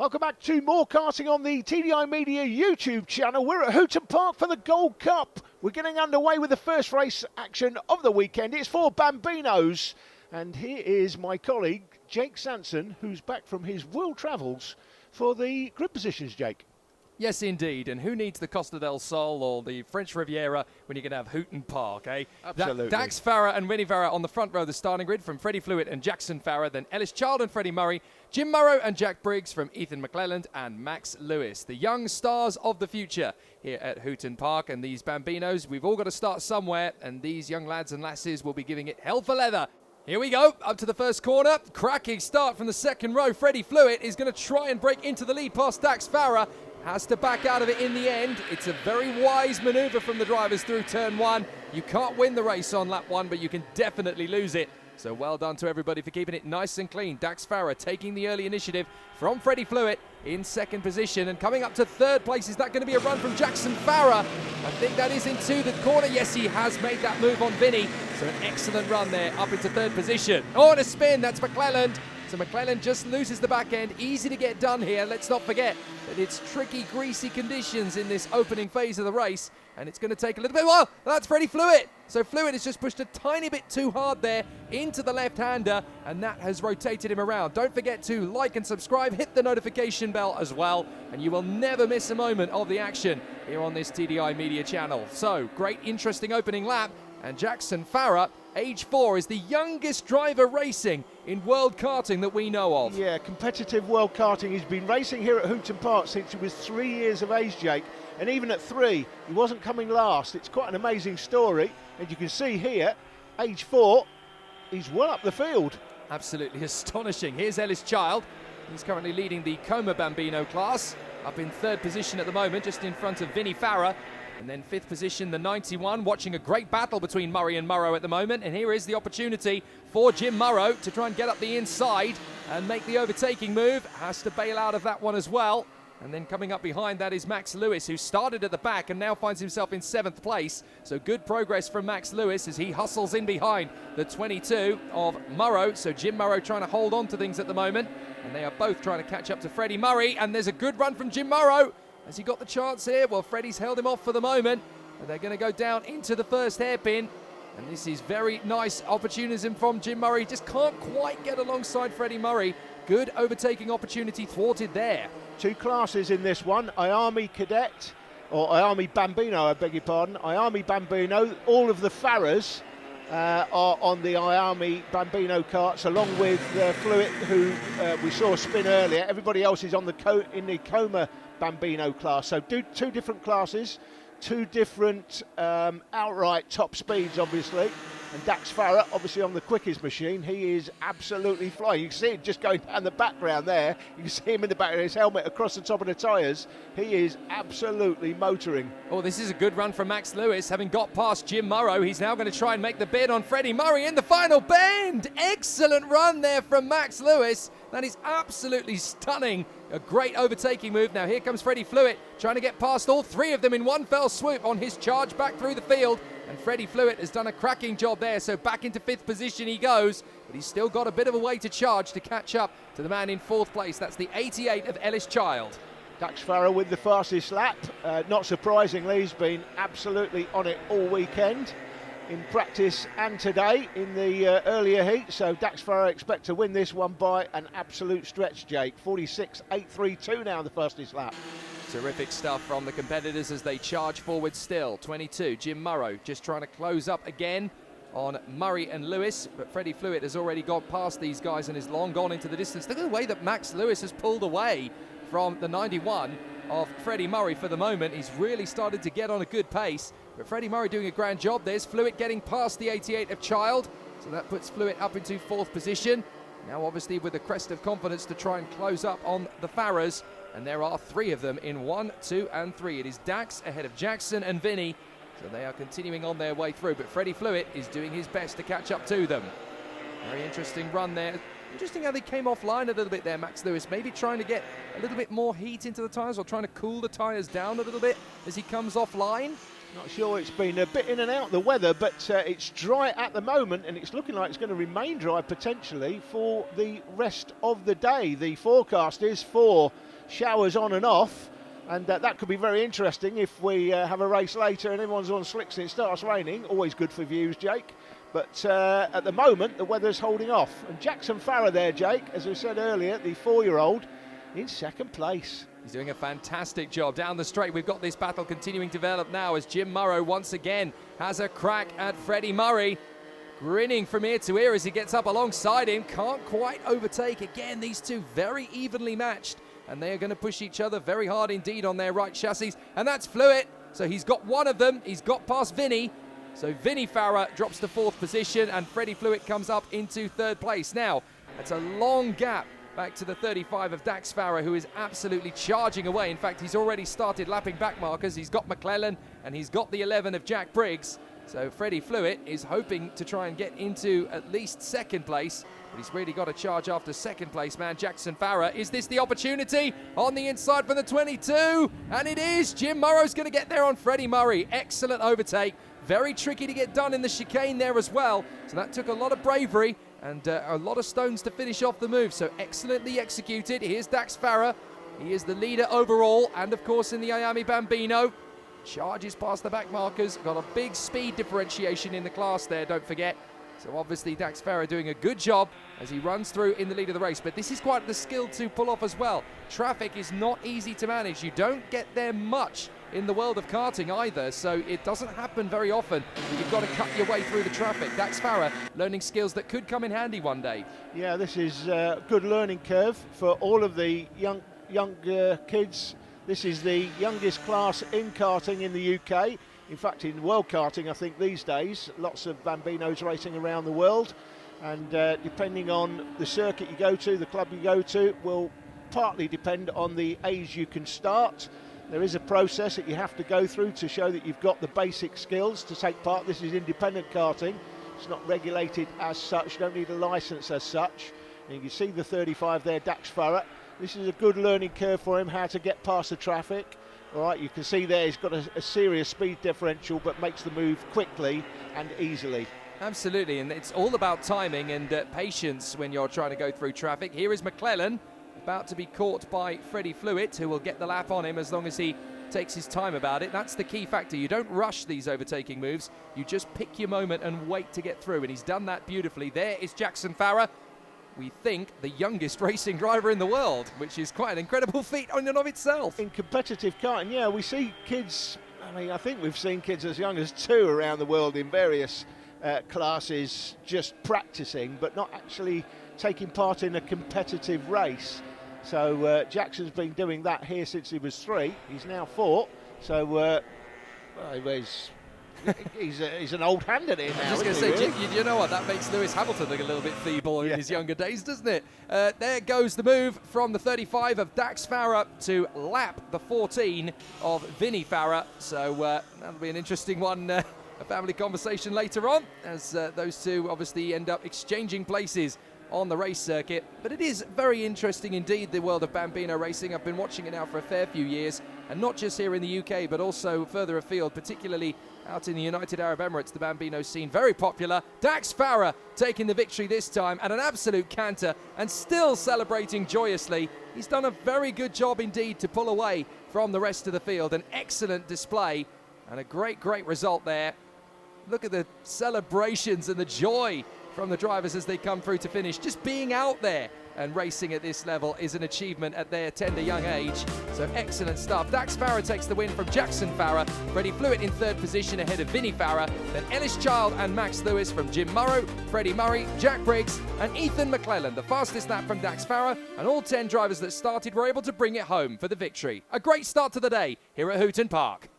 welcome back to more karting on the TDI Media YouTube channel. We're at Hooton Park for the Gold Cup. We're getting underway with the first race action of the weekend. It's for Bambinos. And here is my colleague, Jake Sanson, who's back from his world travels for the grid positions, Jake. Yes, indeed. And who needs the Costa del Sol or the French Riviera when you're going to have Hooton Park, eh? Absolutely. Dax Farah and Winnie Farah on the front row of the starting grid from Freddie Flewitt and Jackson Farah, then Ellis Child and Freddie Murray, Jim Morrow and Jack Briggs from Ethan McClelland and Max Lewis, the young stars of the future here at Hooton Park. And these Bambinos, we've all got to start somewhere, and these young lads and lasses will be giving it hell for leather. Here we go, up to the first corner. Cracking start from the second row. Freddie Flewitt is going to try and break into the lead past Dax Farah. Has to back out of it in the end. It's a very wise manoeuvre from the drivers through turn one. You can't win the race on lap one, but you can definitely lose it. So well done to everybody for keeping it nice and clean. Dax Farah taking the early initiative from Freddie Flewitt in second position. And coming up to third place, is that going to be a run from Jackson Farah? I think that is into the corner. Yes, he has made that move on Vinny. So an excellent run there up into third position. Oh, and a spin, that's McClelland. So McClelland just loses the back end. Easy to get done here. Let's not forget that it's tricky, greasy conditions in this opening phase of the race. And it's going to take a little bit. Well, that's Freddie Flewitt. So Flewitt has just pushed a tiny bit too hard there into the left-hander, and that has rotated him around. Don't forget to like and subscribe, hit the notification bell as well, and you will never miss a moment of the action here on this TDI Media channel. So, great, interesting opening lap, and Jackson Farah, age 4, is the youngest driver racing in world karting that we know of. Yeah, competitive world karting. He's been racing here at Hooton Park since he was 3 years of age, Jake. And even at 3, he wasn't coming last. It's quite an amazing story. And you can see here, age 4, he's well up the field. Absolutely astonishing. Here's Ellis Child. He's currently leading the Coma Bambino class. Up in third position at the moment, just in front of Vinnie Farah. And then fifth position, the 91, watching a great battle between Murray and Morrow at the moment. And here is the opportunity for Jim Morrow to try and get up the inside and make the overtaking move. Has to bail out of that one as well. And then coming up behind that is Max Lewis, who started at the back and now finds himself in 7th place. So good progress from Max Lewis as he hustles in behind the 22 of Morrow. So Jim Morrow trying to hold on to things at the moment. And they are both trying to catch up to Freddie Murray. And there's a good run from Jim Morrow. Has he got the chance here? Well, Freddie's held him off for the moment. And they're going to go down into the first hairpin. And this is very nice opportunism from Jim Murray. Just can't quite get alongside Freddie Murray. Good overtaking opportunity thwarted there. Two classes in this one, Iami Cadet, or Iami Bambino, I beg your pardon. Iami Bambino, all of the Farahs are on the Iami Bambino karts, along with Flewitt, who we saw spin earlier. Everybody else is on in the Coma Bambino class. So two different classes, two different outright top speeds, obviously. And Dax Farah, obviously on the quickest machine, he is absolutely flying. You can see it just going down the background there. You can see him in the back of his helmet across the top of the tyres. He is absolutely motoring. Oh, this is a good run from Max Lewis. Having got past Jim Morrow, he's now going to try and make the bid on Freddie Murray in the final bend. Excellent run there from Max Lewis. That is absolutely stunning. A great overtaking move. Now here comes Freddie Flewitt trying to get past all three of them in one fell swoop on his charge back through the field. And Freddie Flewitt has done a cracking job there. So back into 5th position he goes. But he's still got a bit of a way to charge to catch up to the man in 4th place. That's the 88 of Ellis Child. Dax Farah with the fastest lap. Not surprisingly, he's been absolutely on it all weekend in practice and today in the earlier heat. So Dax Farah expect to win this one by an absolute stretch, Jake. 46.832 now the fastest lap. Terrific stuff from the competitors as they charge forward still. 22, Jim Morrow just trying to close up again on Murray and Lewis, but Freddie Flewitt has already gone past these guys and is long gone into the distance. Look at the way that Max Lewis has pulled away from the 91 of Freddie Murray for the moment. He's really started to get on a good pace, but Freddie Murray doing a grand job. There's Flewitt getting past the 88 of Child, so that puts Flewitt up into 4th position. Now obviously with the crest of confidence to try and close up on the Farahs. And there are 3 of them in 1, 2 and 3. It is Dax ahead of Jackson and Vinny. So they are continuing on their way through. But Freddie Flewitt is doing his best to catch up to them. Very interesting run there. Interesting how they came offline a little bit there, Max Lewis. Maybe trying to get a little bit more heat into the tyres or trying to cool the tyres down a little bit as he comes offline. Not sure, it's been a bit in and out the weather, but it's dry at the moment, and it's looking like it's going to remain dry potentially for the rest of the day. The forecast is for showers on and off, and that could be very interesting if we have a race later and everyone's on slicks and it starts raining. Always good for views, Jake. But at the moment, the weather's holding off. And Jackson Farah there, Jake, as we said earlier, the 4-year-old, in second place. He's doing a fantastic job. Down the straight, we've got this battle continuing to develop now as Jim Morrow once again has a crack at Freddie Murray. Grinning from ear to ear as he gets up alongside him. Can't quite overtake. Again, these two very evenly matched. And they are going to push each other very hard indeed on their right chassis. And that's Fluid. So he's got one of them. He's got past Vinny. So Vinny Farah drops to 4th position and Freddie Fluid comes up into 3rd place. Now, that's a long gap back to the 35 of Dax Farah, who is absolutely charging away. In fact, he's already started lapping back markers. He's got McClellan and he's got the 11 of Jack Briggs. So Freddie Fluid is hoping to try and get into at least 2nd place. But he's really got to charge after 2nd place, man. Jackson Farah, is this the opportunity? On the inside from the 22, and it is. Jim Morrow's going to get there on Freddie Murray. Excellent overtake. Very tricky to get done in the chicane there as well. So that took a lot of bravery and a lot of stones to finish off the move. So excellently executed. Here's Dax Farah. He is the leader overall, and of course in the Miami Bambino. Charges past the back markers. Got a big speed differentiation in the class there, don't forget. So obviously Dax Farah doing a good job as he runs through in the lead of the race. But this is quite the skill to pull off as well. Traffic is not easy to manage. You don't get there much in the world of karting either, so it doesn't happen very often. You've got to cut your way through the traffic. Dax Farah learning skills that could come in handy one day. Yeah, this is a good learning curve for all of the young kids. This is the youngest class in karting in the UK. In fact, in world karting, I think these days, lots of Bambinos racing around the world. And depending on the circuit you go to, the club you go to, will partly depend on the age you can start. There is a process that you have to go through to show that you've got the basic skills to take part. This is independent karting. It's not regulated as such. You don't need a license as such. And you can see the 35 there, Dax Farah. This is a good learning curve for him, how to get past the traffic. All right, you can see there he's got a serious speed differential, but makes the move quickly and easily. Absolutely, and it's all about timing and patience when you're trying to go through traffic. Here is McClellan, about to be caught by Freddie Fluid, who will get the lap on him as long as he takes his time about it. That's the key factor. You don't rush these overtaking moves. You just pick your moment and wait to get through, and he's done that beautifully. There is Jackson Farah, we think the youngest racing driver in the world, which is quite an incredible feat on and of itself. In competitive karting, yeah, we see kids, I think we've seen kids as young as 2 around the world in various classes just practicing, but not actually taking part in a competitive race. So Jackson's been doing that here since he was 3. He's now 4. So he's an old hand at it now. I was just going to say, you know what? That makes Lewis Hamilton look a little bit feeble in his younger days, doesn't it? There goes the move from the 35 of Dax Farah to lap the 14 of Vinny Farah. So that'll be an interesting one. A family conversation later on, as those two obviously end up exchanging places on the race circuit. But it is very interesting indeed, the world of Bambino racing. I've been watching it now for a fair few years, and not just here in the UK, but also further afield, particularly out in the United Arab Emirates. The Bambino scene very popular. Dax Farah taking the victory this time at an absolute canter and still celebrating joyously. He's done a very good job indeed to pull away from the rest of the field. An excellent display and a great result there. Look at the celebrations and the joy from the drivers as they come through to finish. Just being out there and racing at this level is an achievement at their tender young age. So excellent stuff. Dax Farah takes the win from Jackson Farah. Freddie Fluid in 3rd position ahead of Vinny Farah. Then Ellis Child and Max Lewis from Jim Morrow, Freddie Murray, Jack Briggs and Ethan McClellan. The fastest lap from Dax Farah, and all 10 drivers that started were able to bring it home for the victory. A great start to the day here at Hooton Park.